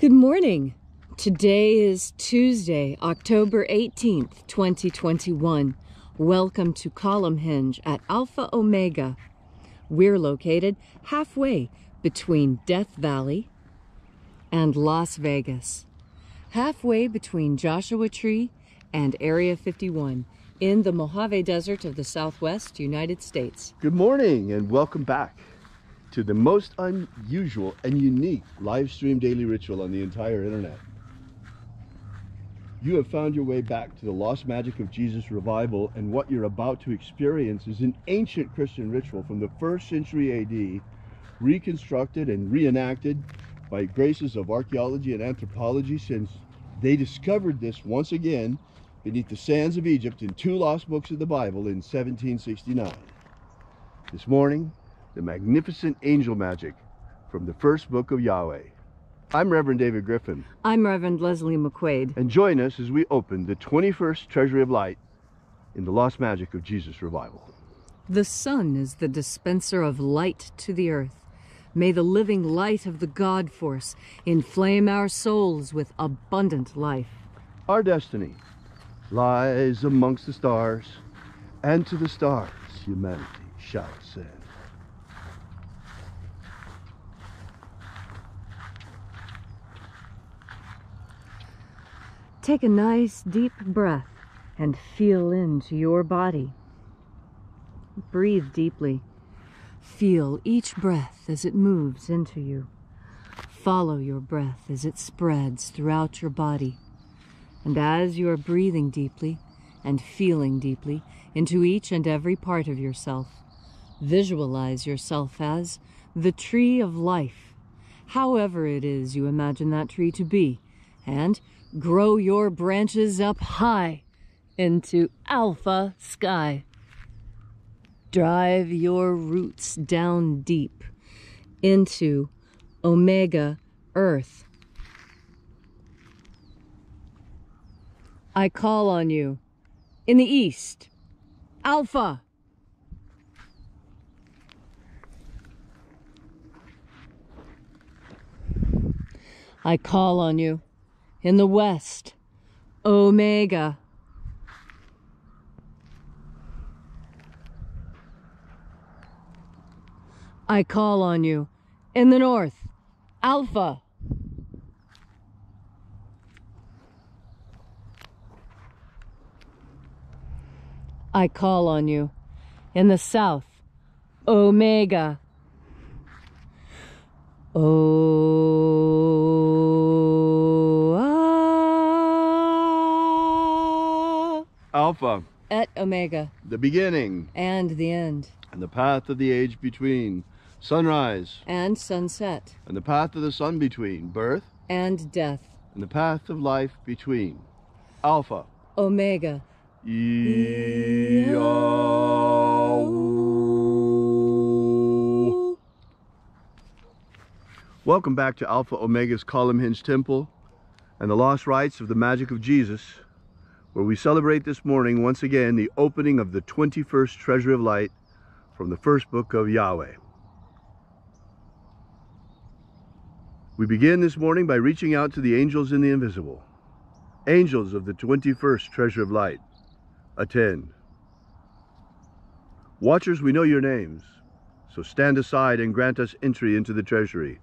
Good morning. Today is Tuesday, October 18th, 2021. Welcome to Column Hinge at Alpha Omega. We're located halfway between Death Valley and Las Vegas. Halfway between Joshua Tree and Area 51 in the Mojave Desert of the Southwest United States. Good morning and welcome back to the most unusual and unique live stream daily ritual on the entire internet. You have found your way back to the lost magic of Jesus revival, and what you're about to experience is an ancient Christian ritual from the 1st century AD, reconstructed and reenacted by graces of archaeology and anthropology, since they discovered this once again beneath the sands of Egypt in 2 lost books of the Bible in 1769. This morning, the magnificent angel magic from the first book of Yahweh. I'm Reverend David Griffin. I'm Reverend Leslie McQuade. And join us as we open the 21st Treasury of Light in the lost magic of Jesus revival. The sun is the dispenser of light to the earth. May the living light of the God force inflame our souls with abundant life. Our destiny lies amongst the stars, and to the stars humanity shall ascend. Take a nice deep breath and feel into your body. Breathe deeply. Feel each breath as it moves into you. Follow your breath as it spreads throughout your body. And as you are breathing deeply and feeling deeply into each and every part of yourself, visualize yourself as the tree of life, however it is you imagine that tree to be, and grow your branches up high into alpha sky. Drive your roots down deep into omega earth. I call on you in the east, alpha. I call on you in the west, omega. I call on you in the north, alpha. I call on you in the south, omega. Alpha Et omega, the beginning and the end, and the path of the age between, sunrise and sunset, and the path of the sun between, birth and death, and the path of life between, Alpha omega. IAOE. Welcome back to Alpha Omega's Column Hinge Temple and the lost rites of the magic of Jesus, where we celebrate this morning once again the opening of the 21st Treasury of Light from the first book of Yahweh. We begin this morning by reaching out to the angels in the invisible. Angels of the 21st Treasury of Light, attend. Watchers, we know your names, so stand aside and grant us entry into the treasury.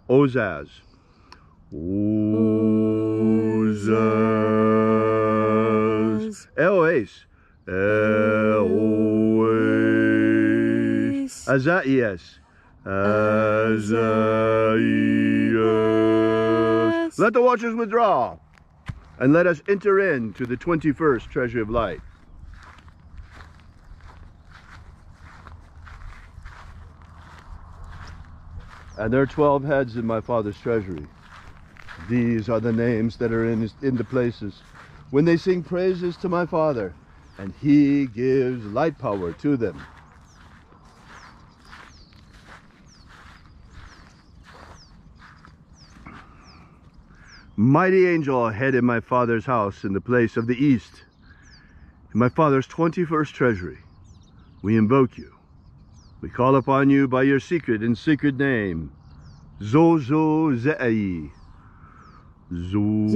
Ozaz. Ozaz. Eoes. Eoes. Azaias. Azaias. Let the watchers withdraw, and let us enter into the 21st Treasury of Light. And there are 12 heads in my Father's treasury. These are the names that are in the places when they sing praises to my Father, and he gives light power to them. Mighty angel, head in my Father's house in the place of the east, in my Father's 21st treasury, we invoke you. We call upon you by your secret and sacred name, Zozo Ze'ai, Zu,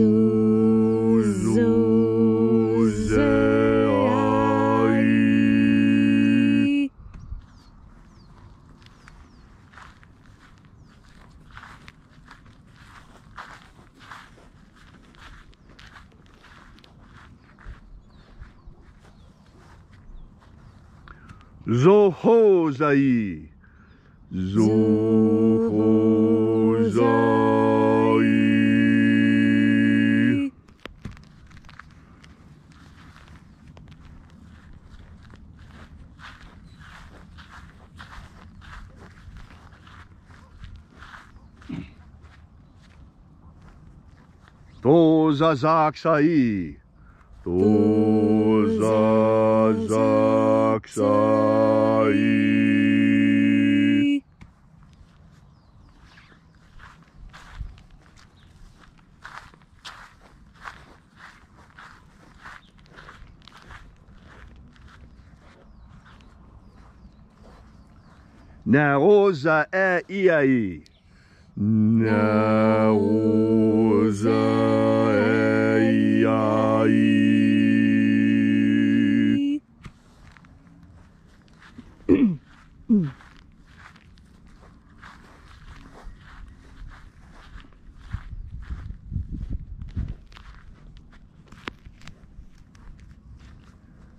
zu, ze, ai. Zo, ho, zai. Zo, ho, zai. To, za, zak, sai. To, za, zak, sai. Na, rosa, I, ai. Na, rosa, I, ai.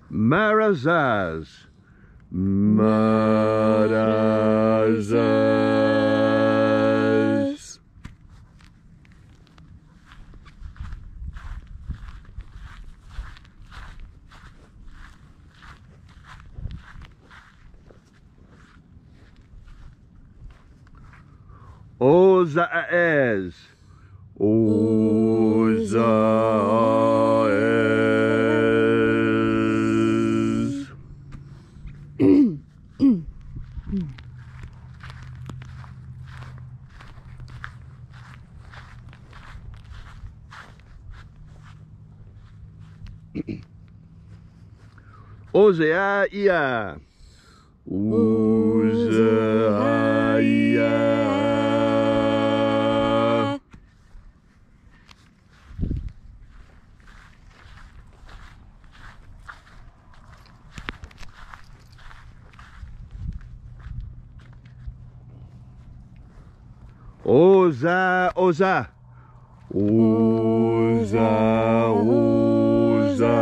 Marazaz. Marazaz. Ozaez. Ozaez. Ozeaia. Ozeaia. Oza, oza. Oza, oza.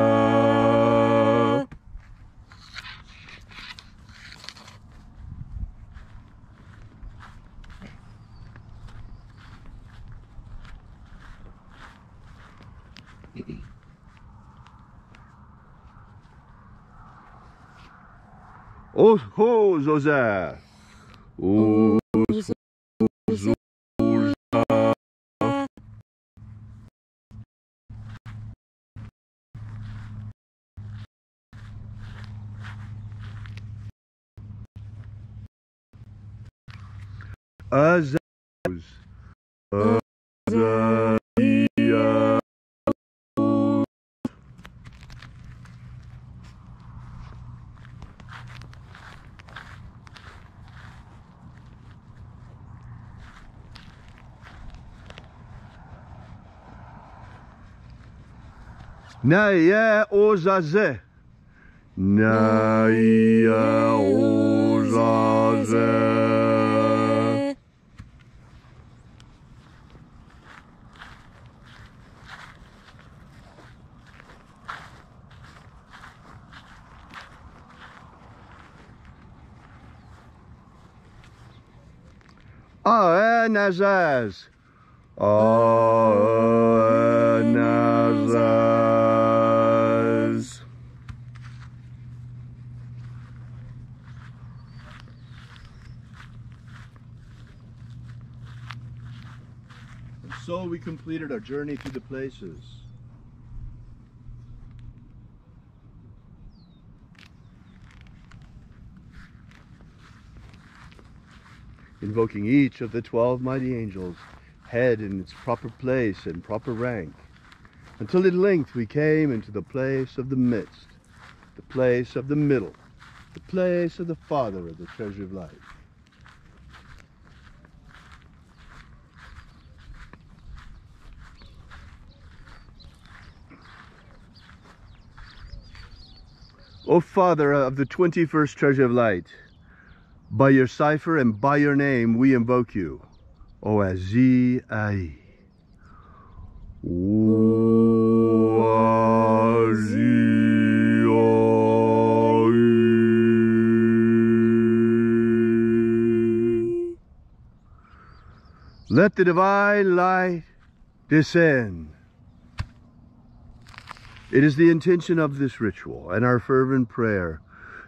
Oh, ho, zoza. Oh, zoza. Azaz. Azaia. Naya ozaze. Naya ozaze. Nazaz. Nazaz. And so we completed our journey through the places. Invoking each of the 12 mighty angels, head in its proper place and proper rank, until at length we came into the place of the midst, the place of the middle, the place of the Father of the treasure of life. O Father of the 21st treasure of light, by your cipher and by your name we invoke you. O IAOE I. Let the divine light descend. It is the intention of this ritual and our fervent prayer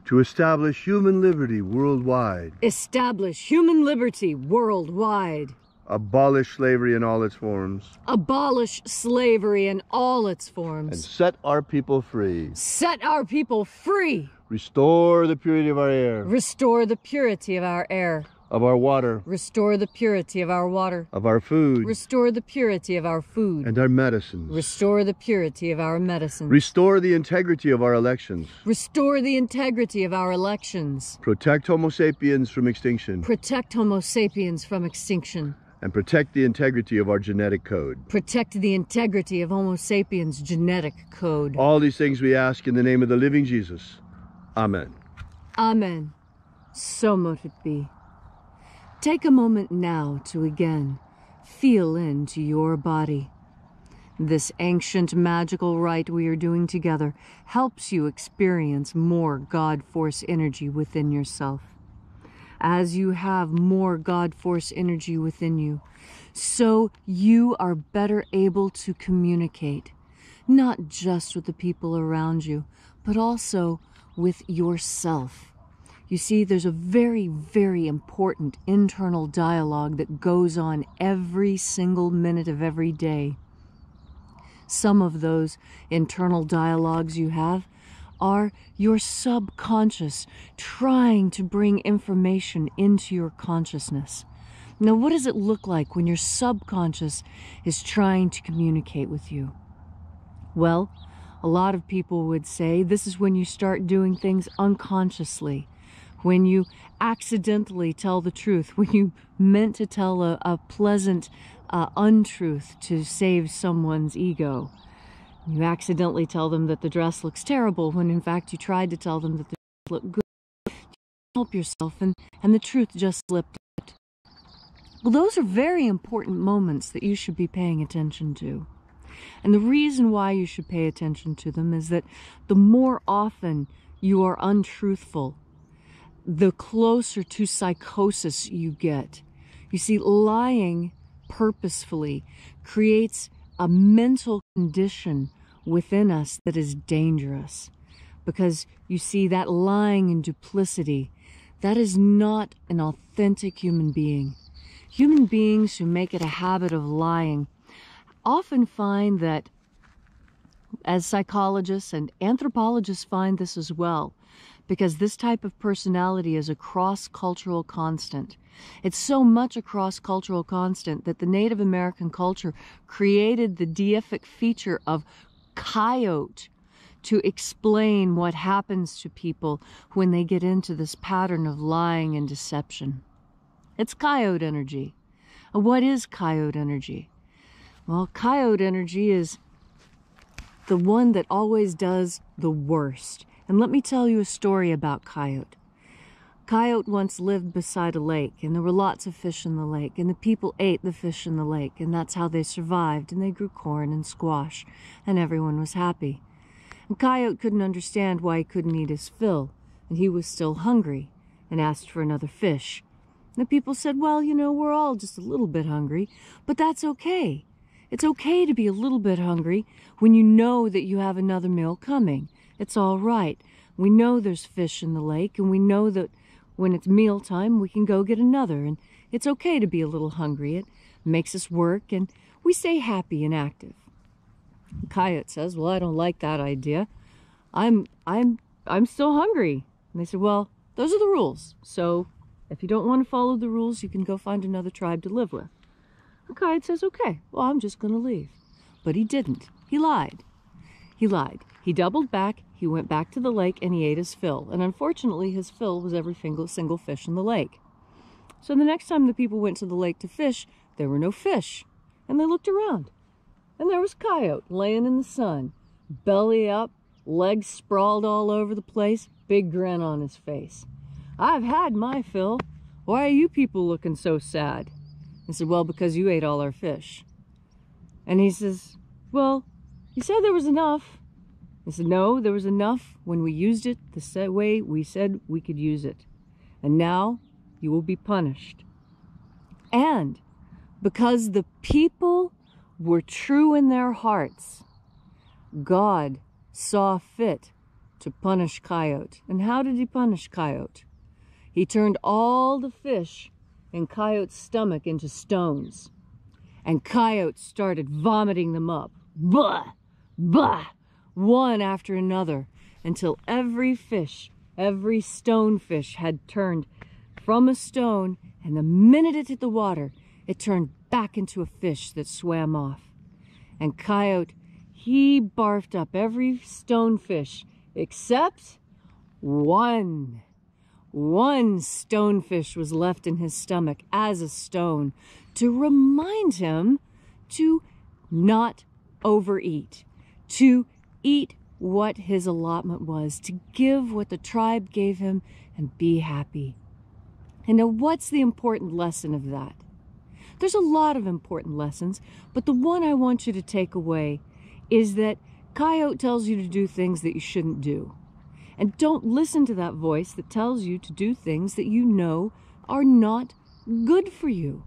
to establish human liberty worldwide. Establish human liberty worldwide. Abolish slavery in all its forms. Abolish slavery in all its And forms. set our people free. Set our people free. Restore the purity of our air. Restore the purity of our air. Of our water. Restore the purity of our water. Of our food. Restore the purity of our food. And our medicines. Restore the purity of our medicines. Restore the integrity of our elections. Restore the integrity of our elections. Protect Homo sapiens from extinction. Protect Homo sapiens from extinction. And protect the integrity of our genetic code. Protect the integrity of Homo sapiens' genetic code. All these things we ask in the name of the living Jesus. Amen. Amen. So mote it be. Take a moment now to again feel into your body. This ancient magical rite we are doing together helps you experience more God Force energy within yourself. As you have more God Force energy within you, so you are better able to communicate, not just with the people around you, but also with yourself. You see, there's a very, very important internal dialogue that goes on every single minute of every day. Some of those internal dialogues you have are your subconscious trying to bring information into your consciousness. Now, what does it look like when your subconscious is trying to communicate with you? Well, a lot of people would say this is when you start doing things unconsciously, when you accidentally tell the truth, when you meant to tell a pleasant untruth to save someone's ego. You accidentally tell them that the dress looks terrible when in fact you tried to tell them that the dress looked good. You help yourself and the truth just slipped out. Well, those are very important moments that you should be paying attention to. And the reason why you should pay attention to them is that the more often you are untruthful, the closer to psychosis you get. You see, lying purposefully creates a mental condition within us that is dangerous. Because you see, that lying and duplicity, that is not an authentic human being. Human beings who make it a habit of lying often find that, as psychologists and anthropologists find this as well, because this type of personality is a cross-cultural constant. It's so much a cross-cultural constant that the Native American culture created the deific feature of coyote to explain what happens to people when they get into this pattern of lying and deception. It's coyote energy. What is coyote energy? Well, coyote energy is the one that always does the worst. And let me tell you a story about coyote. Coyote once lived beside a lake, and there were lots of fish in the lake, and the people ate the fish in the lake, and that's how they survived, and they grew corn and squash, and everyone was happy. And Coyote couldn't understand why he couldn't eat his fill, and he was still hungry, and asked for another fish. And the people said, well, you know, we're all just a little bit hungry, but that's okay. It's okay to be a little bit hungry when you know that you have another meal coming. It's all right. We know there's fish in the lake, and we know that when it's mealtime, we can go get another. And it's okay to be a little hungry. It makes us work, and we stay happy and active. And Coyote says, well, I don't like that idea. I'm still hungry. And they said, well, those are the rules. So if you don't want to follow the rules, you can go find another tribe to live with. And Coyote says, okay, well, I'm just going to leave. But he didn't. He lied. He lied. He doubled back, he went back to the lake, and he ate his fill. And unfortunately, his fill was every single fish in the lake. So the next time the people went to the lake to fish, there were no fish. And they looked around. And there was Coyote laying in the sun, belly up, legs sprawled all over the place, big grin on his face. "I've had my fill. Why are you people looking so sad?" I said, "Well, because you ate all our fish." And he says, "Well, you said there was enough." I said, "No, there was enough when we used it the way we said we could use it. And now you will be punished." And because the people were true in their hearts, God saw fit to punish Coyote. And how did he punish Coyote? He turned all the fish in Coyote's stomach into stones. And Coyote started vomiting them up. Blah! Blah! One after another, until every fish, every stonefish had turned from a stone, and the minute it hit the water, it turned back into a fish that swam off. And Coyote, he barfed up every stonefish except one. One stonefish was left in his stomach as a stone to remind him to not overeat, to eat what his allotment was, to give what the tribe gave him and be happy. And now what's the important lesson of that? There's a lot of important lessons, but the one I want you to take away is that Coyote tells you to do things that you shouldn't do. And don't listen to that voice that tells you to do things that you know are not good for you.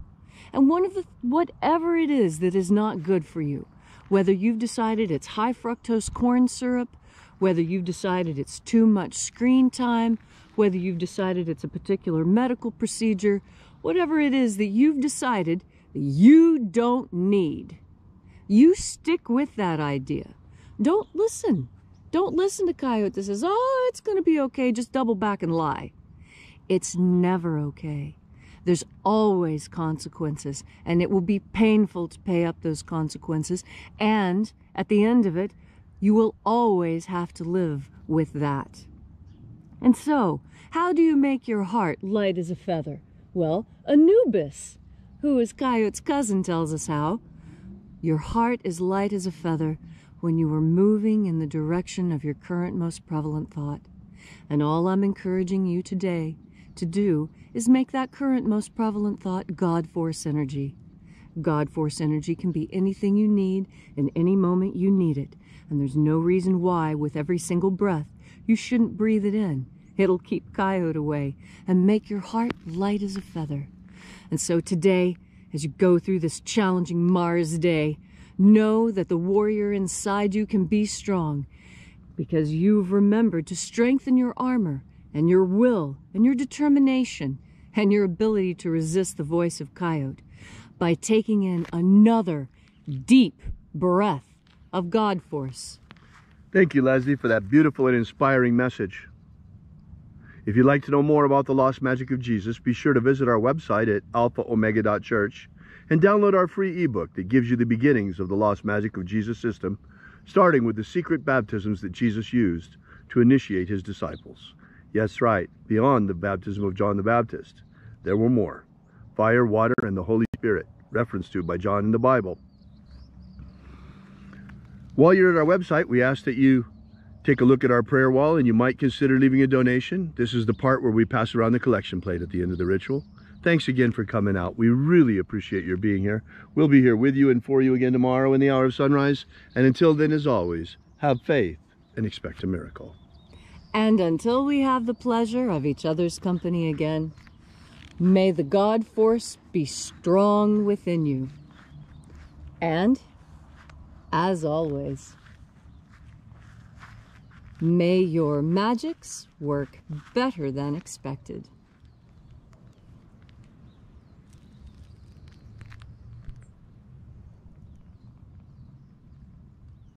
And whatever it is that is not good for you, whether you've decided it's high fructose corn syrup, whether you've decided it's too much screen time, whether you've decided it's a particular medical procedure, whatever it is that you've decided that you don't need, you stick with that idea. Don't listen. Don't listen to Coyote that says, "Oh, it's going to be okay, just double back and lie." It's never okay. There's always consequences, and it will be painful to pay up those consequences. And at the end of it, you will always have to live with that. And so, how do you make your heart light as a feather? Well, Anubis, who is Coyote's cousin, tells us how. Your heart is light as a feather when you are moving in the direction of your current most prevalent thought. And all I'm encouraging you today to do is make that current most prevalent thought God Force energy. God Force energy can be anything you need in any moment you need it. And there's no reason why, with every single breath, you shouldn't breathe it in. It'll keep Coyote away and make your heart light as a feather. And so today, as you go through this challenging Mars day, know that the warrior inside you can be strong because you've remembered to strengthen your armor and your will and your determination and your ability to resist the voice of Coyote by taking in another deep breath of God Force. Thank you, Leslie, for that beautiful and inspiring message. If you'd like to know more about the Lost Magic of Jesus, be sure to visit our website at alphaomega.church and download our free ebook that gives you the beginnings of the Lost Magic of Jesus system, starting with the secret baptisms that Jesus used to initiate his disciples. Yes, right, beyond the baptism of John the Baptist. There were more. Fire, water, and the Holy Spirit, referenced to by John in the Bible. While you're at our website, we ask that you take a look at our prayer wall, and you might consider leaving a donation. This is the part where we pass around the collection plate at the end of the ritual. Thanks again for coming out. We really appreciate your being here. We'll be here with you and for you again tomorrow in the hour of sunrise. And until then, as always, have faith and expect a miracle. And until we have the pleasure of each other's company again, may the God Force be strong within you. And, as always, may your magics work better than expected.